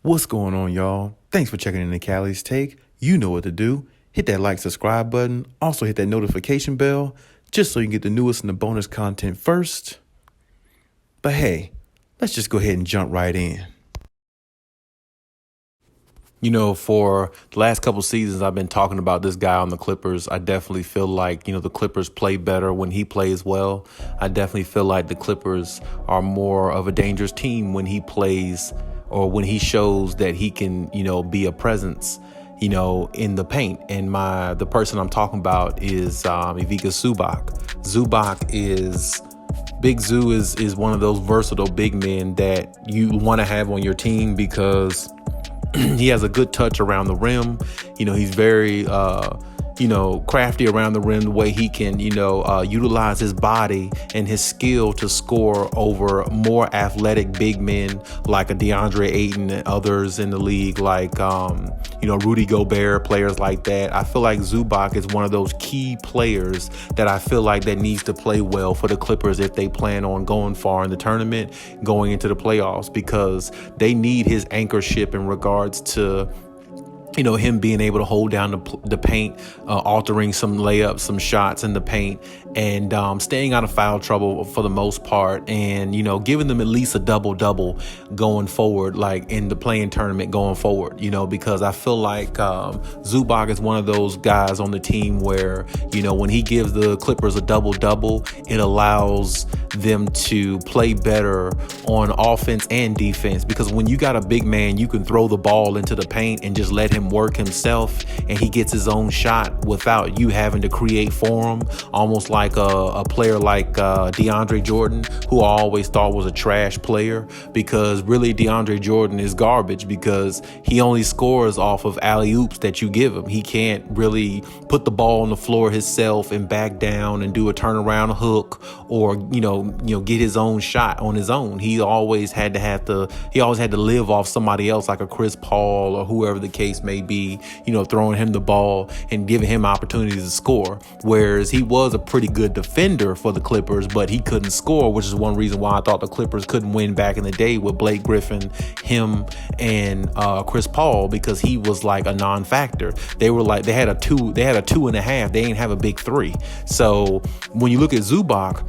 What's going on, y'all? Thanks for checking in the Khaliis Take. You know what to do. Hit that like, subscribe button. Also hit that notification bell just so you can get the newest and the bonus content first. But hey, let's just go ahead and jump right in. You know, for the last couple seasons, I've been talking about this guy on the Clippers. I definitely feel like, the Clippers play better when he plays well. I definitely feel like the Clippers are more of a dangerous team when he plays or when he shows that he can, be a presence, in the paint. And the person I'm talking about is Ivica Zubac. Big Zoo is one of those versatile big men that you want to have on your team because he has a good touch around the rim. He's very, crafty around the rim, the way he can, utilize his body and his skill to score over more athletic big men like a DeAndre Ayton and others in the league, like, Rudy Gobert, players like that. I feel like Zubac is one of those key players that I feel like that needs to play well for the Clippers if they plan on going far in the tournament, going into the playoffs, because they need his anchorship in regards to him being able to hold down the paint, altering some layups, some shots in the paint, and staying out of foul trouble for the most part, and, giving them at least a double-double going forward, like in the playing tournament going forward, because I feel like Zubac is one of those guys on the team where, when he gives the Clippers a double-double, it allows them to play better on offense and defense, because when you got a big man, you can throw the ball into the paint and just let him work himself, and he gets his own shot without you having to create for him, almost like a player like DeAndre Jordan, who I always thought was a trash player, because really DeAndre Jordan is garbage because he only scores off of alley-oops that you give him. He can't really put the ball on the floor himself and back down and do a turnaround hook or get his own shot on his own. He always had to live off somebody else, like a Chris Paul or whoever the case may be, throwing him the ball and giving him opportunities to score. Whereas he was a pretty good defender for the Clippers, but he couldn't score, which is one reason why I thought the Clippers couldn't win back in the day with Blake Griffin, him, and Chris Paul, because he was like a non-factor. They had a 2.5. They didn't have a big 3. So when you look at Zubac,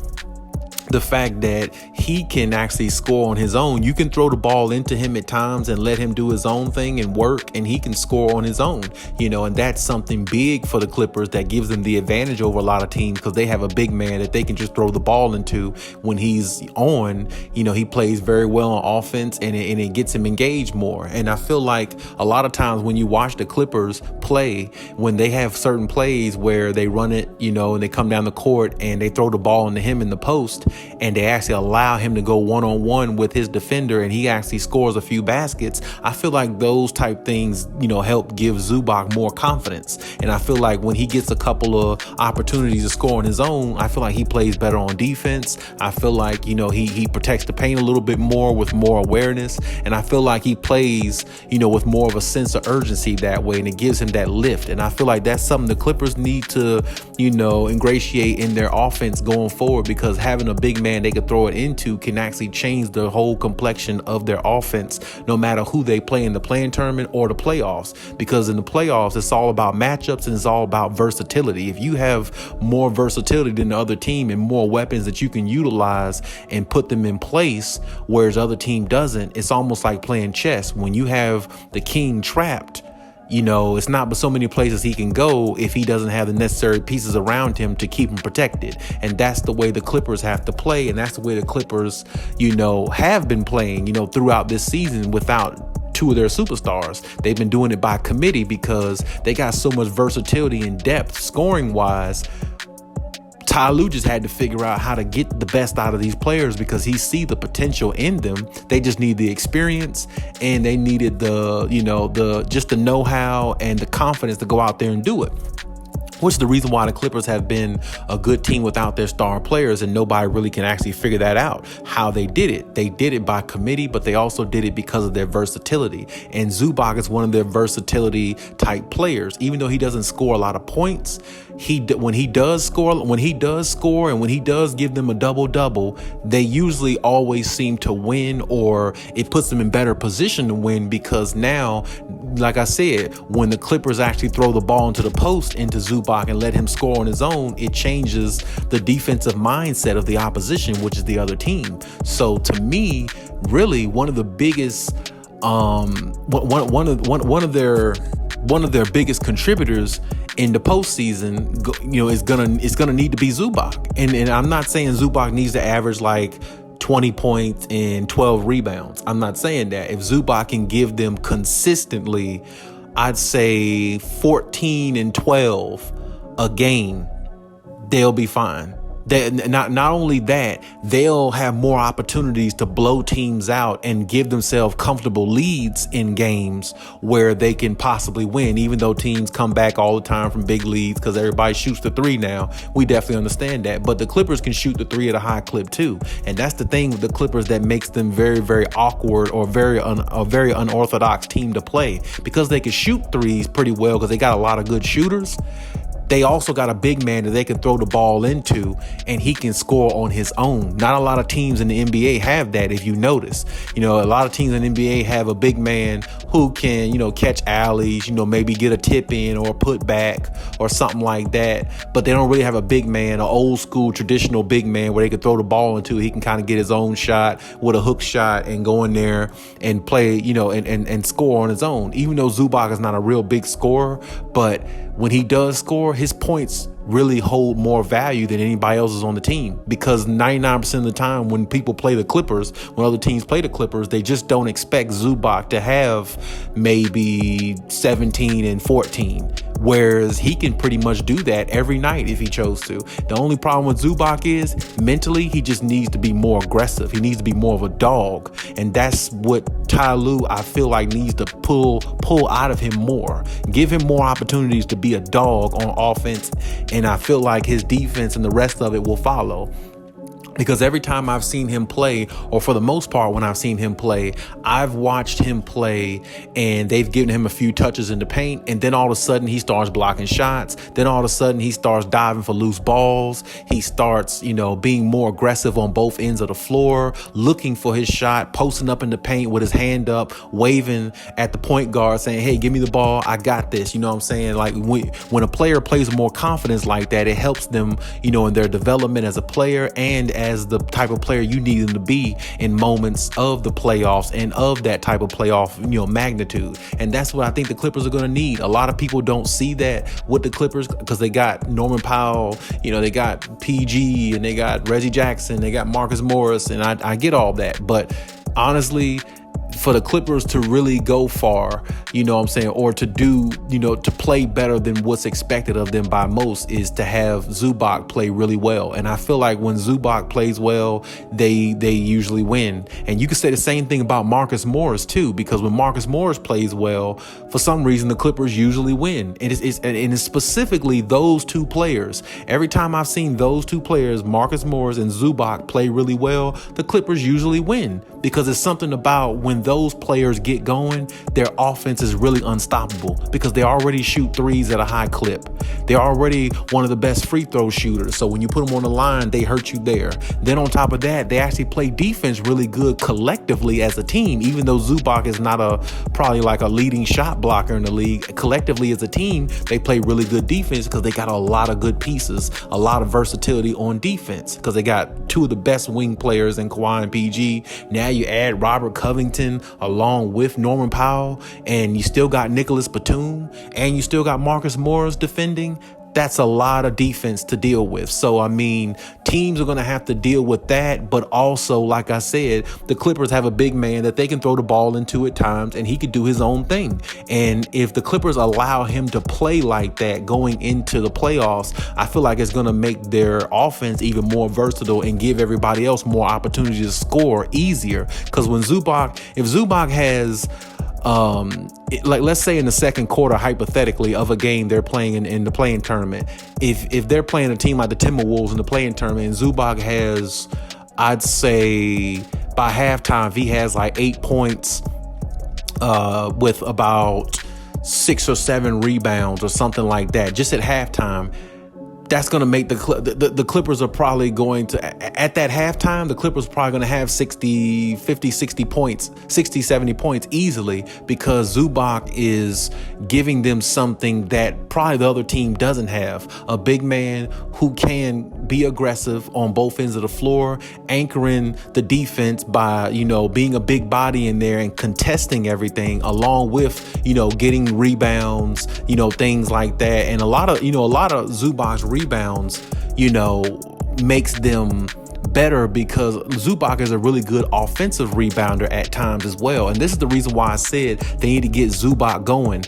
the fact that he can actually score on his own, you can throw the ball into him at times and let him do his own thing and work, and he can score on his own, and that's something big for the Clippers that gives them the advantage over a lot of teams, because they have a big man that they can just throw the ball into. When he's on, he plays very well on offense, and it gets him engaged more. And I feel like a lot of times when you watch the Clippers play, when they have certain plays where they run it, and they come down the court and they throw the ball into him in the post, and they actually allow him to go one-on-one with his defender, and he actually scores a few baskets. I feel like those type things, help give Zubac more confidence. And I feel like when he gets a couple of opportunities to score on his own, I feel like he plays better on defense. I feel like, he protects the paint a little bit more with more awareness. And I feel like he plays, with more of a sense of urgency that way, and it gives him that lift. And I feel like that's something the Clippers need to, ingratiate in their offense going forward, because having a big man they could throw it into can actually change the whole complexion of their offense, no matter who they play in the playing tournament or the playoffs. Because in the playoffs, it's all about matchups and it's all about versatility. If you have more versatility than the other team and more weapons that you can utilize and put them in place, whereas the other team doesn't, it's almost like playing chess. When you have the king trapped, it's not but so many places he can go if he doesn't have the necessary pieces around him to keep him protected. And that's the way the Clippers have to play. And that's the way the Clippers, have been playing, throughout this season without two of their superstars. They've been doing it by committee because they got so much versatility and depth scoring wise. Ty Lue just had to figure out how to get the best out of these players because he see the potential in them. They just need the experience, and they needed the know-how and the confidence to go out there and do it. which is the reason why the Clippers have been a good team without their star players, and nobody really can actually figure that out, how they did it. They did it by committee, but they also did it because of their versatility. And Zubac is one of their versatility type players. Even though he doesn't score a lot of points, when he does score, and when he does give them a double-double, they usually always seem to win, or it puts them in better position to win, because now, like I said, when the Clippers actually throw the ball into the post into Zubac and let him score on his own, it changes the defensive mindset of the opposition, which is the other team. So to me, really one of the biggest, one of their biggest contributors in the postseason, is gonna need to be Zubac. And I'm not saying Zubac needs to average like 20 points and 12 rebounds. I'm not saying that. If Zubac can give them consistently, I'd say 14 and 12 a game, they'll be fine. Not only that, they'll have more opportunities to blow teams out and give themselves comfortable leads in games where they can possibly win, even though teams come back all the time from big leads because everybody shoots the three now. We definitely understand that. But the Clippers can shoot the three at a high clip too. And that's the thing with the Clippers that makes them very, very awkward, or a very unorthodox team to play, because they can shoot threes pretty well because they got a lot of good shooters. They also got a big man that they can throw the ball into, and he can score on his own. Not a lot of teams in the NBA have that, if you notice. A lot of teams in the NBA have a big man who can, catch alleys, maybe get a tip in or put back or something like that. But they don't really have a big man, an old school traditional big man where they can throw the ball into. He can kind of get his own shot with a hook shot and go in there and play, and score on his own. Even though Zubac is not a real big scorer, but when he does score, his points really hold more value than anybody else's on the team, because 99% of the time when people play the Clippers, when other teams play the Clippers, they just don't expect Zubac to have maybe 17 and 14, whereas he can pretty much do that every night if he chose to. The only problem with Zubac is mentally, he just needs to be more aggressive. He needs to be more of a dog, and that's what Ty Lue, I feel like, needs to pull out of him more. Give him more opportunities to be a dog on offense, and I feel like his defense and the rest of it will follow. Because every time I've seen him play, or for the most part when I've seen him play, I've watched him play and they've given him a few touches in the paint, and then all of a sudden he starts blocking shots. Then all of a sudden he starts diving for loose balls. He starts, being more aggressive on both ends of the floor, looking for his shot, posting up in the paint with his hand up, waving at the point guard saying, hey, give me the ball. I got this. You know what I'm saying? Like when a player plays with more confidence like that, it helps them, in their development as a player and as the type of player you need them to be in moments of the playoffs and of that type of playoff, magnitude. And that's what I think the Clippers are going to need. A lot of people don't see that with the Clippers because they got Norman Powell, they got PG, and they got Reggie Jackson, they got Marcus Morris, and I get all that. But honestly, for the Clippers to really go far, or to do, to play better than what's expected of them by most, is to have Zubac play really well. And I feel like when Zubac plays well, they usually win. And you can say the same thing about Marcus Morris too, because when Marcus Morris plays well, for some reason the Clippers usually win. And it's specifically those two players. Every time I've seen those two players, Marcus Morris and Zubac, play really well, the Clippers usually win, because it's something about when those players get going, their offense is really unstoppable, because they already shoot threes at a high clip. They're already one of the best free throw shooters. So when you put them on the line, they hurt you there. Then on top of that, they actually play defense really good collectively as a team, even though Zubac is not probably like a leading shot blocker in the league. Collectively as a team, they play really good defense because they got a lot of good pieces, a lot of versatility on defense, because they got two of the best wing players in Kawhi and PG. Now you add Robert Covington along with Norman Powell, and you still got Nicholas Batum, and you still got Marcus Morris defending. That's a lot of defense to deal with. So, teams are going to have to deal with that. But also, like I said, the Clippers have a big man that they can throw the ball into at times, and he could do his own thing. And if the Clippers allow him to play like that going into the playoffs, I feel like it's going to make their offense even more versatile and give everybody else more opportunity to score easier. Because if Zubac has like let's say in the second quarter, hypothetically, of a game they're playing in the play-in tournament, if they're playing a team like the Timberwolves in the play-in tournament, and Zubac has, I'd say by halftime, he has like 8 points with about 6 or 7 rebounds or something like that, just at halftime. That's going to make the Clippers are probably going to, at that halftime, the Clippers are probably going to have 60 points, 60, 70 points easily, because Zubac is giving them something that probably the other team doesn't have. A big man who can be aggressive on both ends of the floor, anchoring the defense by, being a big body in there and contesting everything, along with, getting rebounds, things like that. And a lot of Zubac's rebounds, makes them better, because Zubac is a really good offensive rebounder at times as well. And this is the reason why I said they need to get Zubac going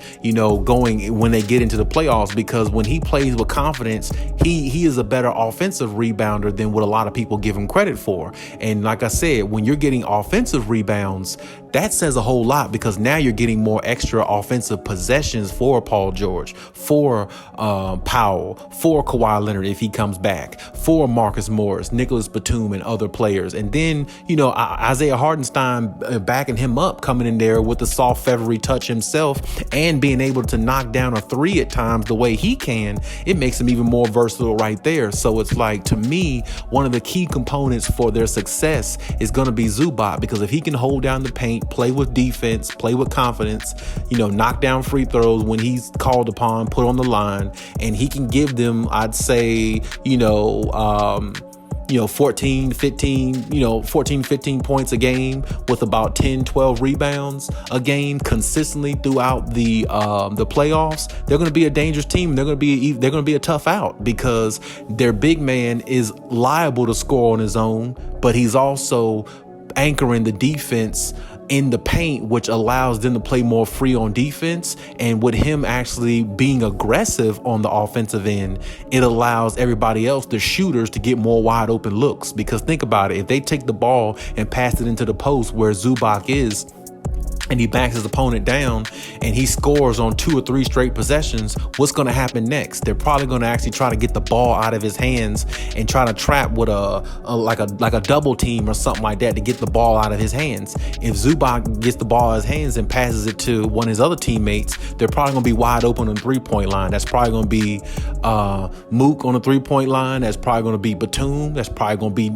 when they get into the playoffs, because when he plays with confidence, he is a better offensive rebounder than what a lot of people give him credit for. And like I said, when you're getting offensive rebounds, that says a whole lot, because now you're getting more extra offensive possessions for Paul George, for Powell, for Kawhi Leonard if he comes back, for Marcus Morris, Nicholas Batum, and other players. And then, Isaiah Hartenstein backing him up, coming in there with the soft, feathery touch himself, and being able to knock down a three at times the way he can, it makes him even more versatile right there. So it's like, to me, one of the key components for their success is going to be Zubac, because if he can hold down the paint, play with defense, play with confidence, knock down free throws when he's called upon, put on the line, and he can give them, I'd say, 14, 15 points a game with about 10, 12 rebounds a game consistently throughout the playoffs, they're going to be a dangerous team. They're going to be a tough out, because their big man is liable to score on his own, but he's also anchoring the defense in the paint, which allows them to play more free on defense. And with him actually being aggressive on the offensive end, it allows everybody else, the shooters, to get more wide open looks. Because think about it, if they take the ball and pass it into the post where Zubac is, and he backs his opponent down and he scores on 2 or 3 straight possessions, what's going to happen next? They're probably going to actually try to get the ball out of his hands and try to trap with a double team or something like that to get the ball out of his hands. If Zubac gets the ball out of his hands and passes it to one of his other teammates, they're probably going to be wide open on the 3-point line. That's probably going to be Mook on the 3-point line. That's probably going to be Batum. That's probably going to be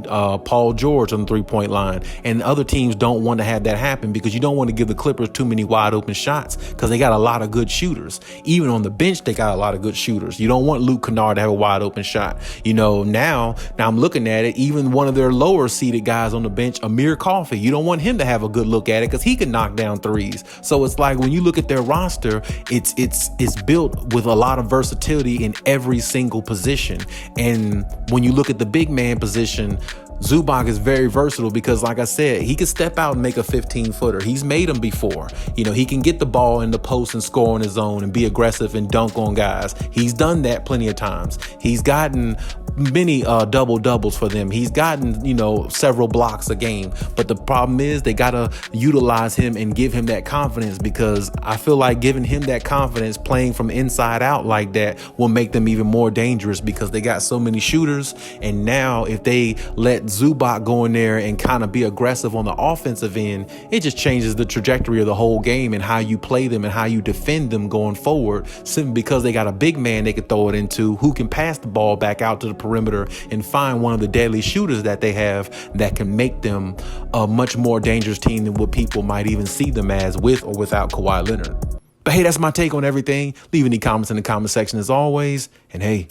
Paul George on the 3-point line. And other teams don't want to have that happen, because you don't want to give the Clippers too many wide open shots, because they got a lot of good shooters. Even on the bench, they got a lot of good shooters. You don't want Luke Kennard to have a wide open shot. Now I'm looking at it, even one of their lower seeded guys on the bench, Amir Coffey, you don't want him to have a good look at it, because he can knock down threes. So it's like, when you look at their roster, it's built with a lot of versatility in every single position. And when you look at the big man position, Zubac is very versatile, because like I said, he can step out and make a 15-footer. He's made them before. He can get the ball in the post and score on his own and be aggressive and dunk on guys. He's done that plenty of times. He's gotten many double doubles for them. He's gotten, several blocks a game. But the problem is they got to utilize him and give him that confidence, because I feel like giving him that confidence, playing from inside out like that, will make them even more dangerous, because they got so many shooters. And now if they let Zubac go in there and kind of be aggressive on the offensive end, it just changes the trajectory of the whole game and how you play them and how you defend them going forward, simply because they got a big man they can throw it into who can pass the ball back out to the perimeter and find one of the deadly shooters that they have that can make them a much more dangerous team than what people might even see them as, with or without Kawhi Leonard. But hey, that's my take on everything. Leave any comments in the comment section as always. And hey,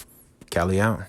Cali out.